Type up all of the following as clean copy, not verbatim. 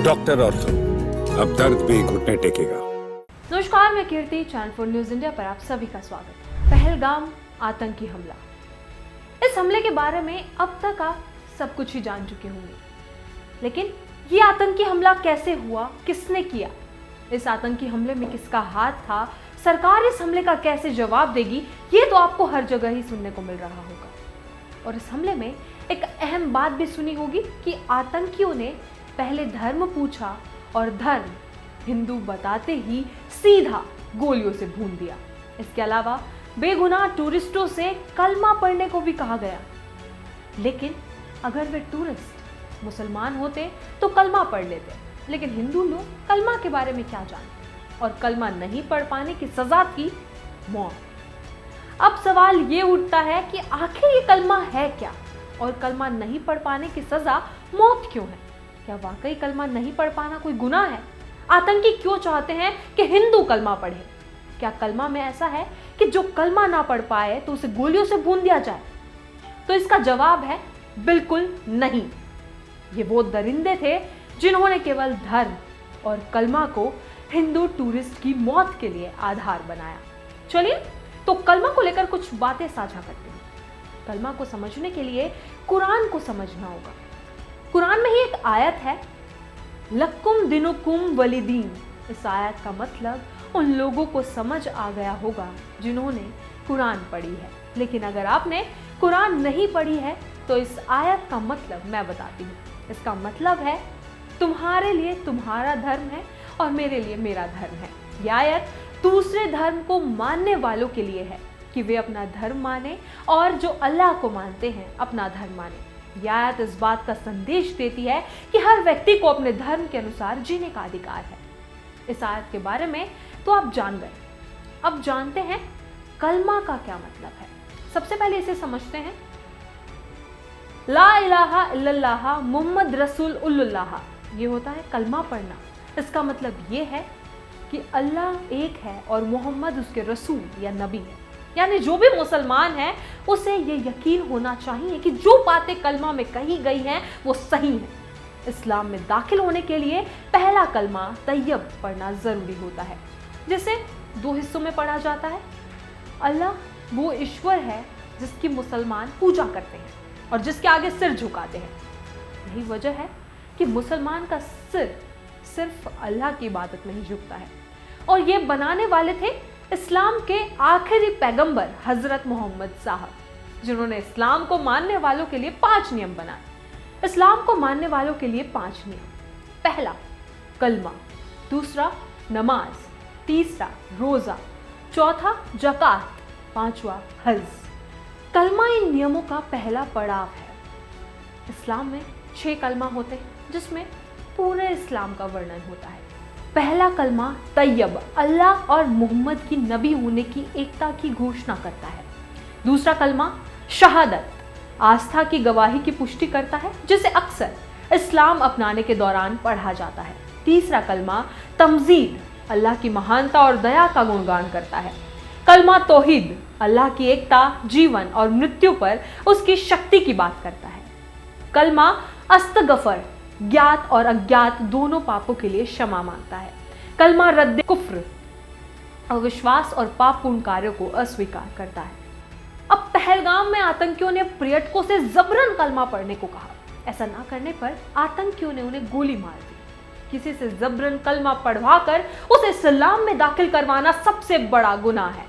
Doctor और तुम, अब दर्द भी घुटने टेकेगा। नमस्कार, मैं कीर्ति, चैनल 4 न्यूज इंडिया पर आप सभी का स्वागत। पहलगाम आतंकी हमला, इस हमले के बारे में अब तक आप सब कुछ ही जान चुके होंगे, लेकिन ये आतंकी हमला कैसे हुआ, किसने किया, इस आतंकी हमले में किसका हाथ था, सरकार इस हमले का कैसे जवाब देगी, ये तो आपको हर जगह ही सुनने को मिल रहा होगा। और इस हमले में एक अहम बात भी सुनी होगी कि आतंकियों ने पहले धर्म पूछा और धर्म हिंदू बताते ही सीधा गोलियों से भून दिया। इसके अलावा बेगुनाह टूरिस्टों से कलमा पढ़ने को भी कहा गया, लेकिन अगर वे टूरिस्ट मुसलमान होते तो कलमा पढ़ लेते, लेकिन हिंदू लोग कलमा के बारे में क्या जानते, और कलमा नहीं पढ़ पाने की सजा थी मौत। अब सवाल ये उठता है कि आखिर ये कलमा है क्या, और कलमा नहीं पढ़ पाने की सजा मौत क्यों है? क्या वाकई कलमा नहीं पढ़ पाना कोई गुनाह है? आतंकी क्यों चाहते हैं कि हिंदू कलमा पढ़े? क्या कलमा में ऐसा है कि जो कलमा ना पढ़ पाए तो उसे गोलियों से भून दिया जाए? तो इसका जवाब है बिल्कुल नहीं। ये वो दरिंदे थे जिन्होंने केवल धर्म और कलमा को हिंदू टूरिस्ट की मौत के लिए आधार बनाया। चलिए तो कलमा को लेकर कुछ बातें साझा करते हैं। कलमा को समझने के लिए कुरान को समझना होगा। कुरान में ही एक आयत है, लक्कुम दिनुकुम वलिदीन। इस आयत का मतलब उन लोगों को समझ आ गया होगा जिन्होंने कुरान पढ़ी है, लेकिन अगर आपने कुरान नहीं पढ़ी है तो इस आयत का मतलब मैं बताती हूँ। इसका मतलब है तुम्हारे लिए तुम्हारा धर्म है और मेरे लिए मेरा धर्म है। यह आयत दूसरे धर्म को मानने वालों के लिए है कि वे अपना धर्म माने और जो अल्लाह को मानते हैं अपना धर्म माने। यह आयत इस बात का संदेश देती है कि हर व्यक्ति को अपने धर्म के अनुसार जीने का अधिकार है। इस आयत के बारे में तो आप जान गए। अब जानते हैं कलमा का क्या मतलब है। सबसे पहले इसे समझते हैं। ला इलाहा इल्लल्लाह मुहम्मद रसूलुल्लाह, ये होता है कलमा पढ़ना। इसका मतलब ये है कि अल्लाह एक है और मोहम्मद उसके रसूल या नबी है। यानी जो भी मुसलमान है उसे ये यकीन होना चाहिए कि जो बातें कलमा में कही गई हैं वो सही है। इस्लाम में दाखिल होने के लिए पहला कलमा तैयब पढ़ना ज़रूरी होता है, जिसे दो हिस्सों में पढ़ा जाता है। अल्लाह वो ईश्वर है जिसकी मुसलमान पूजा करते हैं और जिसके आगे सिर झुकाते हैं। यही वजह है कि मुसलमान का सिर सिर्फ अल्लाह की इबादत में ही झुकता है। और ये बनाने वाले थे इस्लाम के आखिरी पैगंबर हजरत मोहम्मद साहब, जिन्होंने इस्लाम को मानने वालों के लिए 5 नियम बनाए। इस्लाम को मानने वालों के लिए 5 नियम। पहला कलमा, दूसरा नमाज, तीसरा रोजा, चौथा ज़कात, पांचवा हज। कलमा इन नियमों का पहला पड़ाव है। इस्लाम में 6 कलमा होते हैं जिसमें पूरे इस्लाम का वर्णन होता है। पहला कलमा तैयब, अल्लाह और मोहम्मद की नबी होने की एकता की घोषणा करता है। दूसरा कलमा शहादत, आस्था की गवाही की पुष्टि करता है, जिसे अक्सर इस्लाम अपनाने के दौरान पढ़ा जाता है। तीसरा कलमा तमजीद, अल्लाह की महानता और दया का गुणगान करता है। कलमा तौहीद, अल्लाह की एकता, जीवन और मृत्यु पर उसकी शक्ति की बात करता है। कलमा अस्तगफर, ज्ञात और अज्ञात दोनों पापों के लिए क्षमा मांगता है। कलमा रद्द कुफ्र, अविश्वास और पापपूर्ण कार्यों को अस्वीकार करता है। अब पहलगाम में आतंकियों ने पर्यटकों से जबरन कलमा पढ़ने को कहा। ऐसा ना करने पर आतंकियों ने उन्हें गोली मार दी। किसी से जबरन कलमा पढ़वा कर उसे इस्लाम में दाखिल करवाना सबसे बड़ा गुनाह है।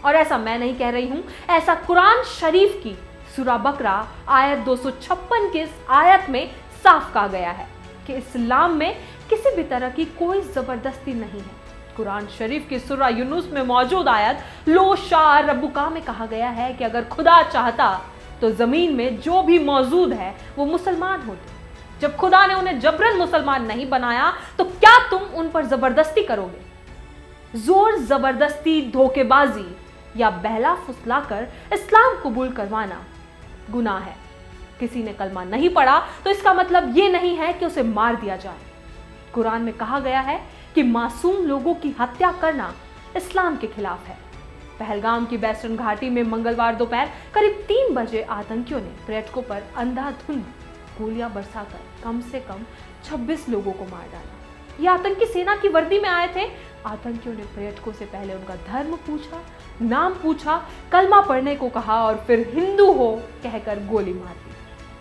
और ऐसा मैं नहीं कह रही हूं, ऐसा कुरान शरीफ की सूरा बकरा आयत 256 की इस आयत में साफ कहा गया है कि इस्लाम में किसी भी तरह की कोई जबरदस्ती नहीं है। कुरान शरीफ की सूरा यूनुस में मौजूद आयत लो शाह रब्बुका में कहा गया है कि अगर खुदा चाहता तो जमीन में जो भी मौजूद है वो मुसलमान होते। जब खुदा ने उन्हें जबरन मुसलमान नहीं बनाया तो क्या तुम उन पर जबरदस्ती करोगे? जोर जबरदस्ती, धोखेबाजी या बहला फुसलाकर इस्लाम कबूल करवाना गुनाह है। किसी ने कलमा नहीं पढ़ा तो इसका मतलब ये नहीं है कि उसे मार दिया जाए। कुरान में कहा गया है कि मासूम लोगों की हत्या करना इस्लाम के खिलाफ है। पहलगाम की वेस्टर्न घाटी में मंगलवार दोपहर करीब 3 बजे आतंकियों ने पर्यटकों पर अंधाधुंध गोलियां बरसाकर कम से कम 26 लोगों को मार डाला। ये आतंकी सेना की वर्दी में आए थे। आतंकियों ने पर्यटकों से पहले उनका धर्म पूछा, नाम पूछा, कलमा पढ़ने को कहा और फिर हिंदू हो कहकर गोली मार दी।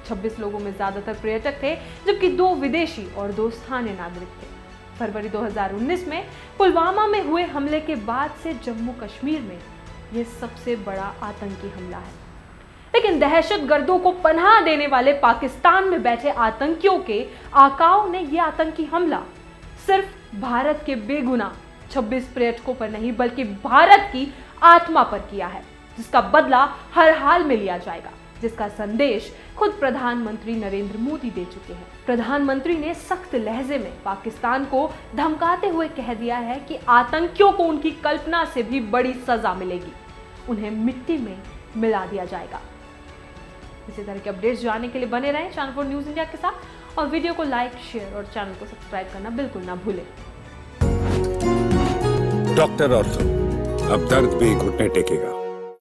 26 लोगों में ज्यादातर पर्यटक थे, जबकि 2 विदेशी और 2 स्थानीय नागरिक थे। फरवरी 2019 में पुलवामा में हुए हमले के बाद से जम्मू कश्मीर में यह सबसे बड़ा आतंकी हमला है। लेकिन दहशतगर्दों को पनाह देने वाले पाकिस्तान में बैठे आतंकियों के आकाओं ने यह आतंकी हमला सिर्फ भारत के बेगुनाह 26 पर्यटकों पर नहीं बल्कि भारत की आत्मा पर किया है, जिसका बदला हर हाल में लिया जाएगा, जिसका संदेश खुद प्रधानमंत्री नरेंद्र मोदी दे चुके हैं। प्रधानमंत्री ने सख्त लहजे में पाकिस्तान को धमकाते हुए कह दिया है कि आतंकियों को उनकी कल्पना से भी बड़ी सजा मिलेगी, उन्हें मिट्टी में मिला दिया जाएगा। इसी तरह के अपडेट्स जानने के लिए बने रहें चैनल 4 न्यूज़ इंडिया के साथ और वीडियो को लाइक, शेयर और चैनल को सब्सक्राइब करना बिल्कुल ना भूलें। डॉक्टर ऑर्थो, अब दर्द भी घुटने टेकेगा।